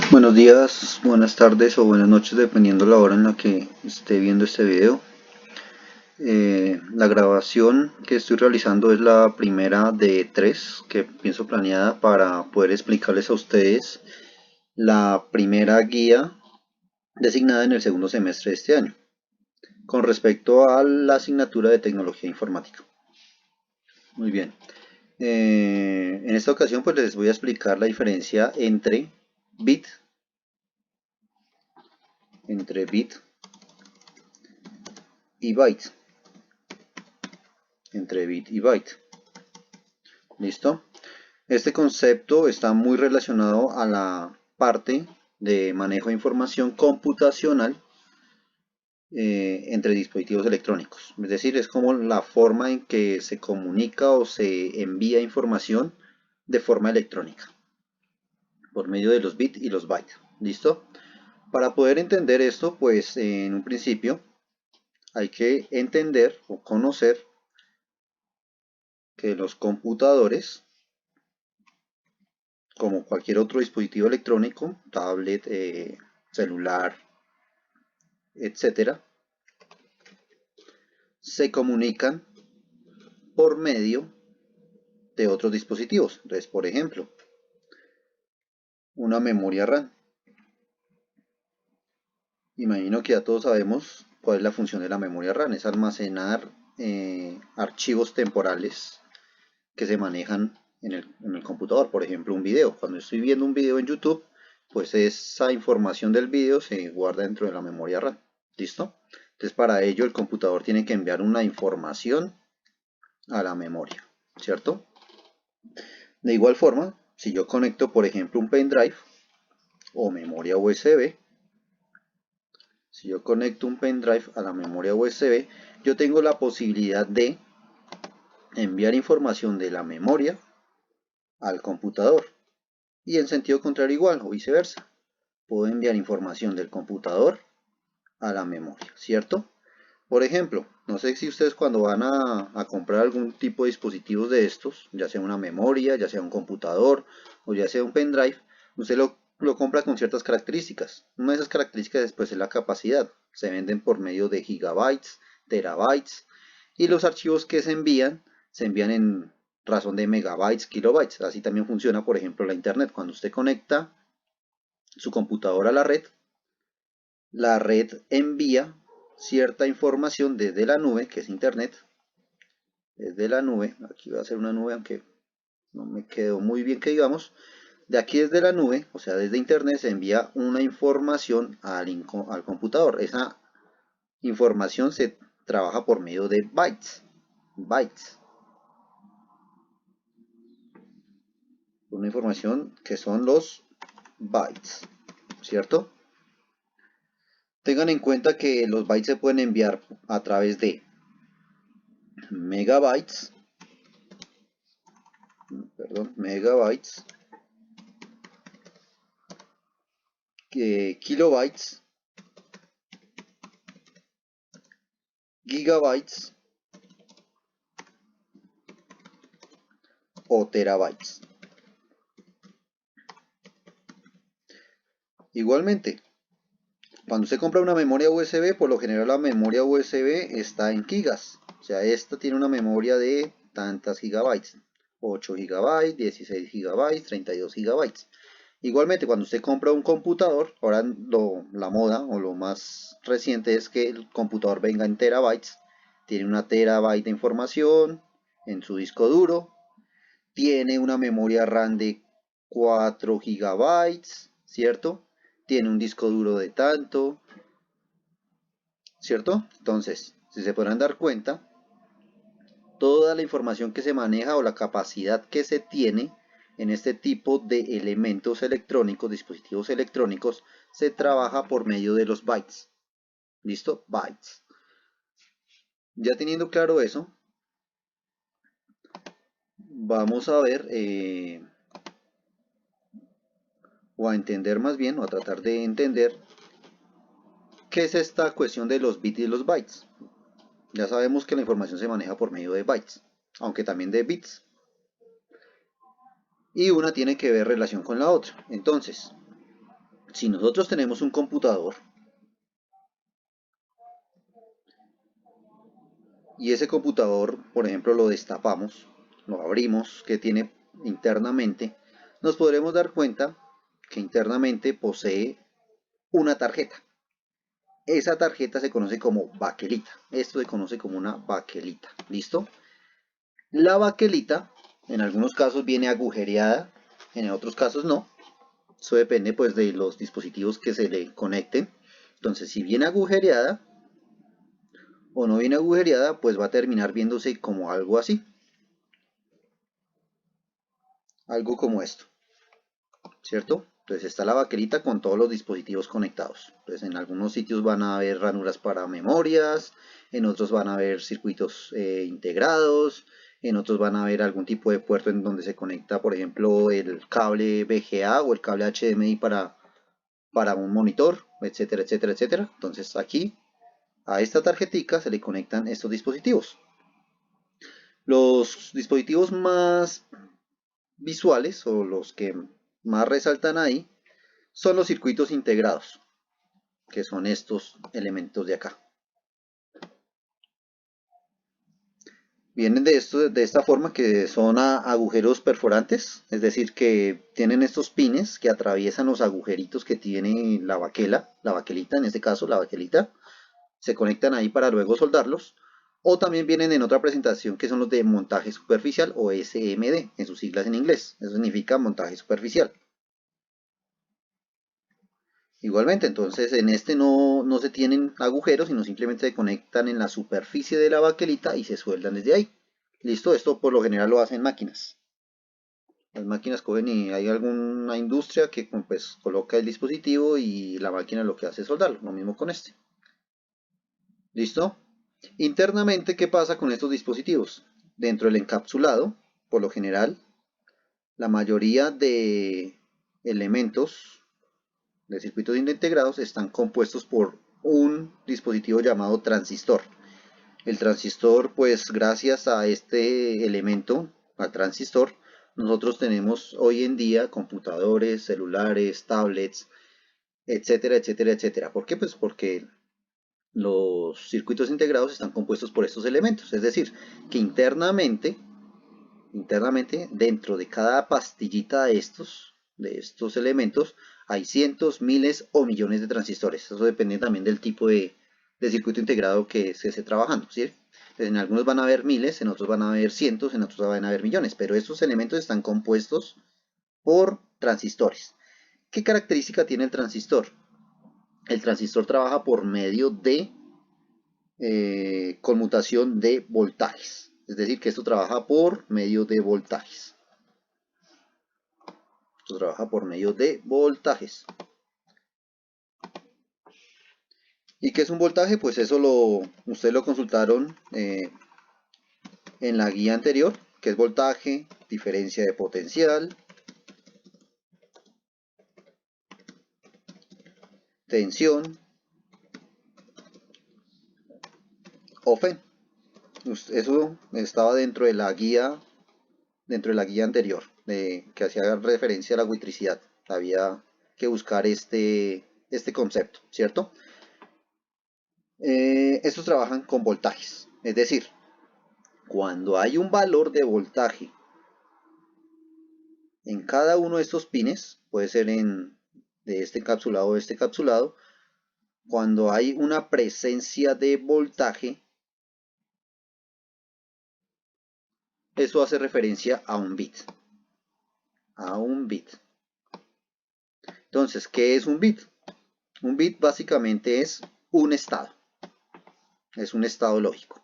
Buenos días, buenas tardes o buenas noches dependiendo la hora en la que esté viendo este video. La grabación que estoy realizando es la primera de tres que pienso planeada para poder explicarles a ustedes la primera guía designada en el segundo semestre de este año con respecto a la asignatura de tecnología informática. Muy bien. En esta ocasión pues les voy a explicar la diferencia bit entre bit y byte. Entre bit y byte. ¿Listo? Este concepto está muy relacionado a la parte de manejo de información computacional entre dispositivos electrónicos. Es decir, es como la forma en que se comunica o se envía información de forma electrónica por medio de los bits y los bytes. ¿Listo? Para poder entender esto, pues en un principio hay que entender o conocer que los computadores, como cualquier otro dispositivo electrónico, tablet, celular, etcétera, se comunican por medio de otros dispositivos. Entonces, por ejemplo, una memoria RAM. Imagino que ya todos sabemos cuál es la función de la memoria RAM. Es almacenar archivos temporales que se manejan en el computador. Por ejemplo, un video. Cuando estoy viendo un video en YouTube, pues esa información del video se guarda dentro de la memoria RAM. ¿Listo? Entonces, para ello el computador tiene que enviar una información a la memoria, ¿cierto? De igual forma, si yo conecto, por ejemplo, un pendrive o memoria USB, si yo conecto un pendrive a la memoria USB, yo tengo la posibilidad de enviar información de la memoria al computador. Y en sentido contrario igual, o viceversa. Puedo enviar información del computador a la memoria, ¿cierto? Por ejemplo, no sé si ustedes cuando van a comprar algún tipo de dispositivos de estos, ya sea una memoria, ya sea un computador o ya sea un pendrive, usted lo compra con ciertas características. Una de esas características después es la capacidad. Se venden por medio de gigabytes, terabytes y los archivos que se envían en razón de megabytes, kilobytes. Así también funciona, por ejemplo, la internet. Cuando usted conecta su computadora a la red envía cierta información desde la nube, que es internet, desde la nube, aquí voy a hacer una nube aunque no me quedó muy bien que digamos, de aquí desde la nube, o sea desde internet se envía una información al computador. Esa información se trabaja por medio de bytes, una información que son los bytes, ¿cierto? Tengan en cuenta que los bytes se pueden enviar a través de megabytes, megabytes, kilobytes, gigabytes o terabytes. Igualmente, cuando usted compra una memoria USB, por lo general la memoria USB está en gigas. O sea, esta tiene una memoria de tantas gigabytes. 8 gigabytes, 16 gigabytes, 32 gigabytes. Igualmente, cuando usted compra un computador, ahora la moda o lo más reciente es que el computador venga en terabytes. Tiene una terabyte de información en su disco duro. Tiene una memoria RAM de 4 gigabytes, ¿cierto? Tiene un disco duro de tanto, ¿cierto? Entonces, si se podrán dar cuenta, toda la información que se maneja o la capacidad que se tiene en este tipo de elementos electrónicos, dispositivos electrónicos, se trabaja por medio de los bytes. ¿Listo? Bytes. Ya teniendo claro eso, vamos a ver o a entender más bien, o a tratar de entender qué es esta cuestión de los bits y los bytes. Ya sabemos que la información se maneja por medio de bytes, aunque también de bits. Y una tiene que ver relación con la otra. Entonces, Si nosotros tenemos un computador y ese computador, por ejemplo, lo destapamos, lo abrimos, que tiene internamente, nos podremos dar cuenta que internamente posee una tarjeta. Esa tarjeta se conoce como baquelita. Esto se conoce como una baquelita. ¿Listo? La baquelita en algunos casos viene agujereada, en otros casos no. Eso depende pues de los dispositivos que se le conecten. Entonces, si viene agujereada o no viene agujereada, pues va a terminar viéndose como algo así. Algo como esto, ¿cierto? Entonces está la baquelita con todos los dispositivos conectados. Entonces en algunos sitios van a haber ranuras para memorias, en otros van a haber circuitos integrados, en otros van a haber algún tipo de puerto en donde se conecta, por ejemplo, el cable VGA o el cable HDMI para un monitor, etcétera, etcétera, etcétera. Entonces aquí a esta tarjetica se le conectan estos dispositivos. Los dispositivos más visuales o los que más resaltan ahí son los circuitos integrados, que son estos elementos de acá. Vienen de esta forma, que son agujeros perforantes, es decir, que tienen estos pines que atraviesan los agujeritos que tiene la baquelita, en este caso la baquelita, se conectan ahí para luego soldarlos. O también vienen en otra presentación que son los de montaje superficial o SMD, en sus siglas en inglés. Eso significa montaje superficial. Igualmente, entonces en este no se tienen agujeros, sino simplemente se conectan en la superficie de la baquelita y se sueldan desde ahí. Listo, esto por lo general lo hacen máquinas. Las máquinas cogen y hay alguna industria que pues coloca el dispositivo y la máquina lo que hace es soldarlo. Lo mismo con este. ¿Listo? Internamente, ¿qué pasa con estos dispositivos? Dentro del encapsulado, por lo general, la mayoría de elementos de circuitos integrados están compuestos por un dispositivo llamado transistor. El transistor, pues gracias a este elemento, al transistor, nosotros tenemos hoy en día computadores, celulares, tablets, etcétera, etcétera, etcétera. ¿Por qué? Pues porque los circuitos integrados están compuestos por estos elementos. Es decir, que internamente dentro de cada pastillita de estos elementos, hay cientos, miles o millones de transistores. Eso depende también del tipo de circuito integrado que se esté trabajando, ¿sí? Entonces, en algunos van a haber miles, en otros van a haber cientos, en otros van a haber millones, pero estos elementos están compuestos por transistores. ¿Qué característica tiene el transistor? El transistor trabaja por medio de conmutación de voltajes. Es decir, que esto trabaja por medio de voltajes. Esto trabaja por medio de voltajes. ¿Y qué es un voltaje? Pues eso ustedes lo consultaron en la guía anterior, que es voltaje, diferencia de potencial, tensión o FEN. Eso estaba dentro de la guía anterior, que hacía referencia a la electricidad. Había que buscar este concepto, ¿cierto? Estos trabajan con voltajes, es decir, cuando hay un valor de voltaje en cada uno de estos pines, puede ser de este encapsulado o de este encapsulado, cuando hay una presencia de voltaje, eso hace referencia a un bit. A un bit. Entonces, ¿qué es un bit? Un bit básicamente es un estado. Es un estado lógico.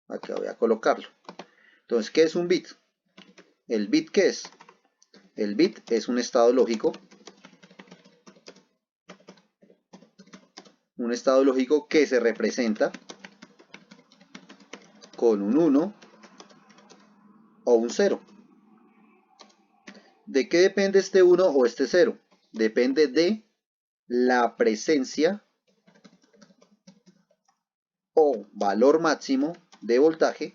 Acá voy a colocarlo. Entonces, ¿qué es un bit? ¿El bit qué es? El bit es un estado lógico. Un estado lógico que se representa con un 1 o un 0. ¿De qué depende este 1 o este 0? Depende de la presencia o valor máximo de voltaje,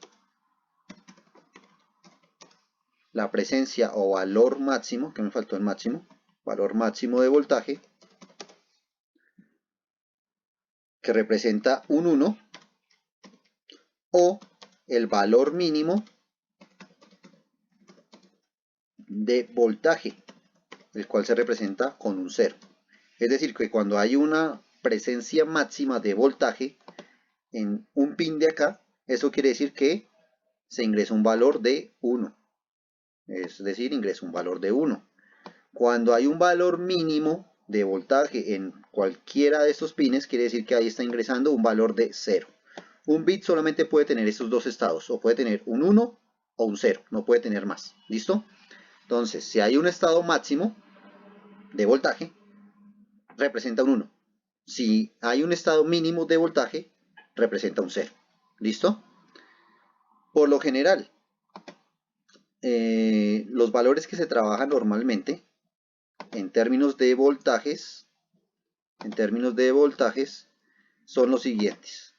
la presencia o valor máximo, que me faltó el máximo, valor máximo de voltaje que representa un 1, o el valor mínimo de voltaje, el cual se representa con un 0. Es decir, que cuando hay una presencia máxima de voltaje en un pin de acá, eso quiere decir que se ingresa un valor de 1. Es decir, ingresa un valor de 1. Cuando hay un valor mínimo de voltaje en cualquiera de estos pines, quiere decir que ahí está ingresando un valor de 0. Un bit solamente puede tener estos dos estados, o puede tener un 1 o un 0, no puede tener más. ¿Listo? Entonces, si hay un estado máximo de voltaje, representa un 1. Si hay un estado mínimo de voltaje, representa un 0. ¿Listo? Por lo general, los valores que se trabajan normalmente en términos de voltajes, son los siguientes.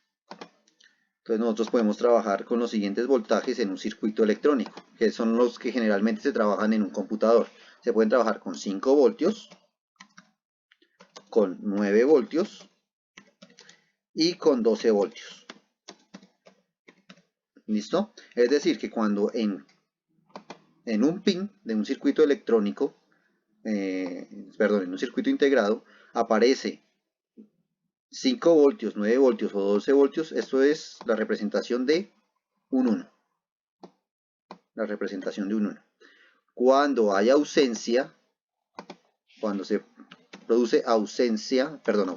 Entonces nosotros podemos trabajar con los siguientes voltajes en un circuito electrónico, que son los que generalmente se trabajan en un computador. Se pueden trabajar con 5 voltios, con 9 voltios y con 12 voltios. ¿Listo? Es decir, que cuando en un pin de un circuito electrónico, en un circuito integrado, aparece 5 voltios, 9 voltios o 12 voltios, esto es la representación de un 1. La representación de un 1. Cuando hay ausencia, cuando se produce ausencia, cuando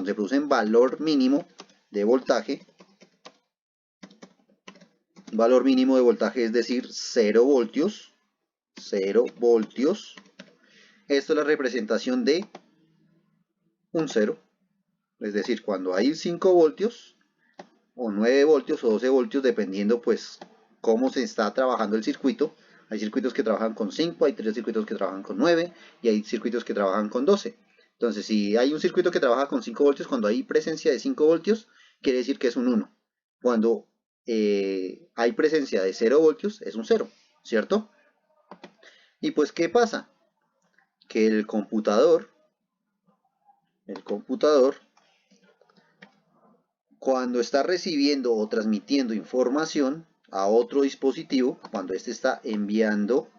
se produce un valor mínimo de voltaje, valor mínimo de voltaje es decir 0 voltios, esto es la representación de un 0, es decir, cuando hay 5 voltios, o 9 voltios o 12 voltios, dependiendo pues cómo se está trabajando el circuito. Hay circuitos que trabajan con 5, hay 3 circuitos que trabajan con 9 y hay circuitos que trabajan con 12. Entonces, si hay un circuito que trabaja con 5 voltios, cuando hay presencia de 5 voltios, quiere decir que es un 1. Cuando hay presencia de 0 voltios, es un 0, ¿cierto? Y pues, ¿qué pasa? Que el computador, cuando está recibiendo o transmitiendo información a otro dispositivo, cuando este está enviando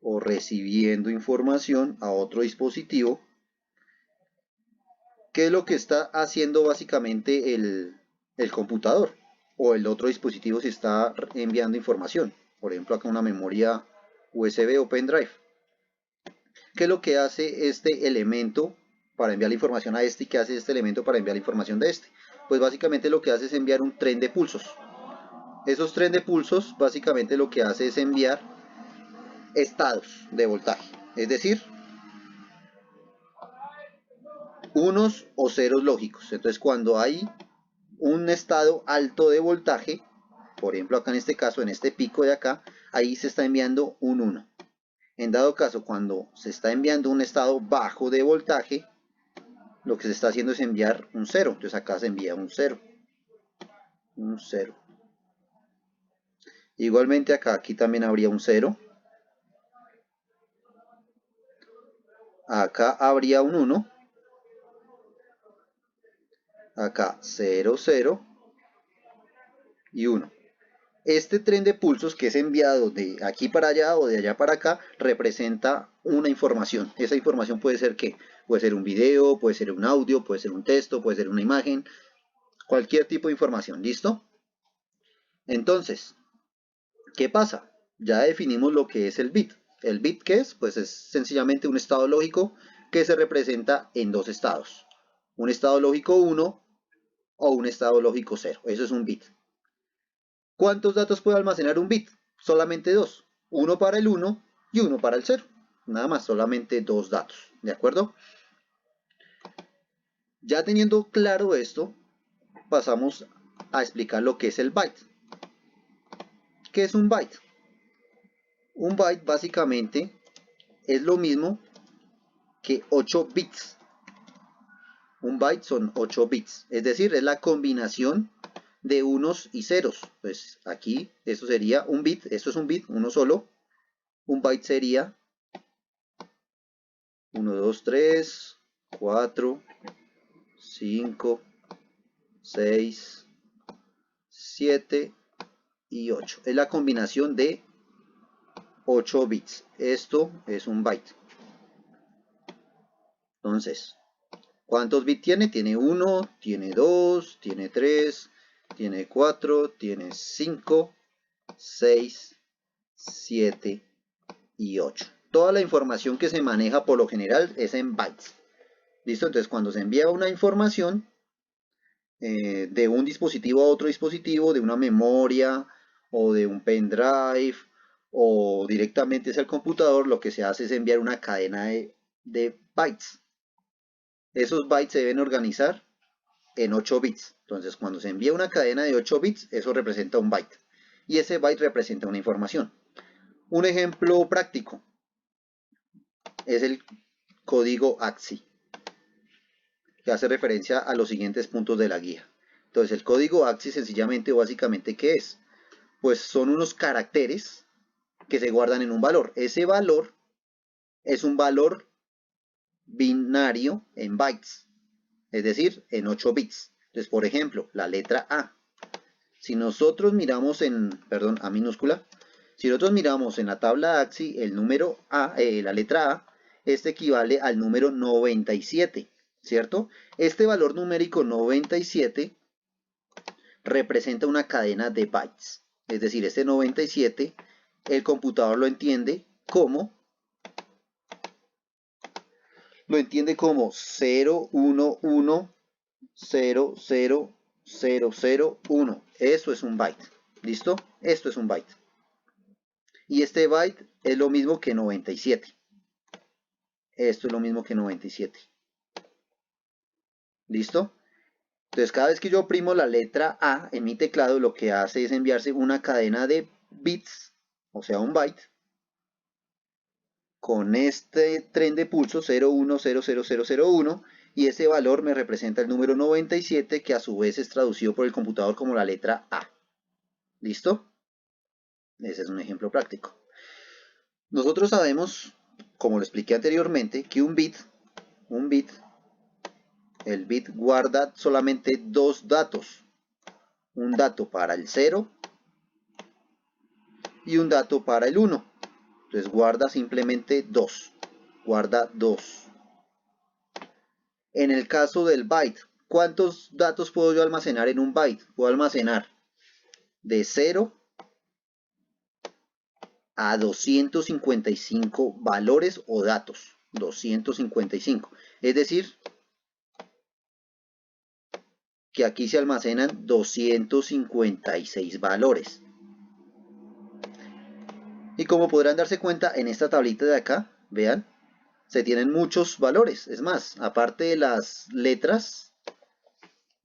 o recibiendo información a otro dispositivo, ¿qué es lo que está haciendo básicamente el computador o el otro dispositivo si está enviando información? Por ejemplo, acá una memoria USB o pendrive. ¿Qué es lo que hace este elemento para enviar la información a este y qué hace este elemento para enviar la información de este? Pues básicamente lo que hace es enviar un tren de pulsos. Esos tren de pulsos básicamente lo que hace es enviar estados de voltaje, es decir, unos o ceros lógicos. Entonces cuando hay un estado alto de voltaje, por ejemplo acá en este caso, en este pico de acá, ahí se está enviando un 1. En dado caso, cuando se está enviando un estado bajo de voltaje, lo que se está haciendo es enviar un 0. Entonces acá se envía un 0. Un 0. Igualmente acá, aquí también habría un 0. Acá habría un 1. Acá 0, 0 y 1. Este tren de pulsos que es enviado de aquí para allá o de allá para acá representa una información. Esa información puede ser ¿qué? Puede ser un video, puede ser un audio, puede ser un texto, puede ser una imagen, cualquier tipo de información. ¿Listo? Entonces, ¿qué pasa? Ya definimos lo que es el bit. ¿El bit qué es? Pues es sencillamente un estado lógico que se representa en dos estados. Un estado lógico 1 o un estado lógico 0. Eso es un bit. ¿Cuántos datos puede almacenar un bit? Solamente dos. Uno para el 1 y uno para el 0. Nada más, solamente dos datos. ¿De acuerdo? Ya teniendo claro esto, pasamos a explicar lo que es el byte. ¿Qué es un byte? Un byte básicamente es lo mismo que 8 bits. Un byte son 8 bits. Es decir, es la combinación de unos y ceros. Pues aquí eso sería un bit. Esto es un bit, uno solo. Un byte sería 1, 2, 3, 4, 5, 6, 7 y 8. Es la combinación de 8 bits. Esto es un byte. Entonces, ¿cuántos bits tiene? Tiene 1, tiene 2, tiene 3, tiene 4, tiene 5, 6, 7 y 8. Toda la información que se maneja por lo general es en bytes. ¿Listo? Entonces, cuando se envía una información de un dispositivo a otro dispositivo, de una memoria o de un pendrive o directamente es el computador, lo que se hace es enviar una cadena de bytes. Esos bytes se deben organizar en 8 bits. Entonces, cuando se envía una cadena de 8 bits, eso representa un byte. Y ese byte representa una información. Un ejemplo práctico es el código AXI, que hace referencia a los siguientes puntos de la guía. Entonces, el código AXI sencillamente o básicamente, ¿qué es? Pues son unos caracteres que se guardan en un valor. Ese valor es un valor binario en bytes, es decir, en 8 bits. Entonces, por ejemplo, la letra A. Si nosotros miramos A minúscula, si nosotros miramos en la tabla AXI el número A, la letra A, este equivale al número 97, ¿cierto? Este valor numérico 97 representa una cadena de bytes. Es decir, este 97, el computador lo entiende como 011000001. Eso es un byte. ¿Listo? Esto es un byte. Y este byte es lo mismo que 97. Esto es lo mismo que 97. ¿Listo? Entonces, cada vez que yo oprimo la letra A en mi teclado, lo que hace es enviarse una cadena de bits, o sea, un byte, con este tren de pulso 01000001, y ese valor me representa el número 97, que a su vez es traducido por el computador como la letra A. ¿Listo? Ese es un ejemplo práctico. Nosotros sabemos, como lo expliqué anteriormente, que el bit guarda solamente dos datos. Un dato para el 0 y un dato para el 1. Entonces guarda simplemente 2. Guarda 2. En el caso del byte, ¿cuántos datos puedo yo almacenar en un byte? Puedo almacenar de 0 a 255 valores o datos. 255. Es decir, que aquí se almacenan 256 valores. Y como podrán darse cuenta en esta tablita de acá, vean, se tienen muchos valores. Es más, aparte de las letras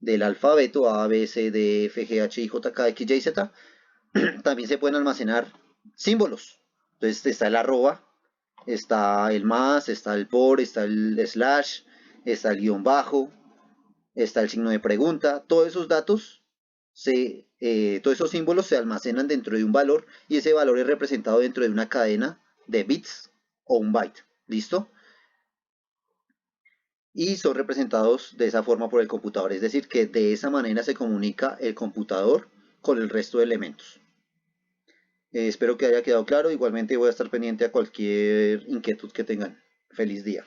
del alfabeto A, B, C, D, F, G, H, I, J, K, X, Y, Z, también se pueden almacenar símbolos. Entonces está el arroba, está el más, está el por, está el slash, está el guión bajo, está el signo de pregunta. Todos esos datos, todos esos símbolos se almacenan dentro de un valor y ese valor es representado dentro de una cadena de bits o un byte. ¿Listo? Y son representados de esa forma por el computador. Es decir, que de esa manera se comunica el computador con el resto de elementos. Espero que haya quedado claro. Igualmente voy a estar pendiente a cualquier inquietud que tengan. Feliz día.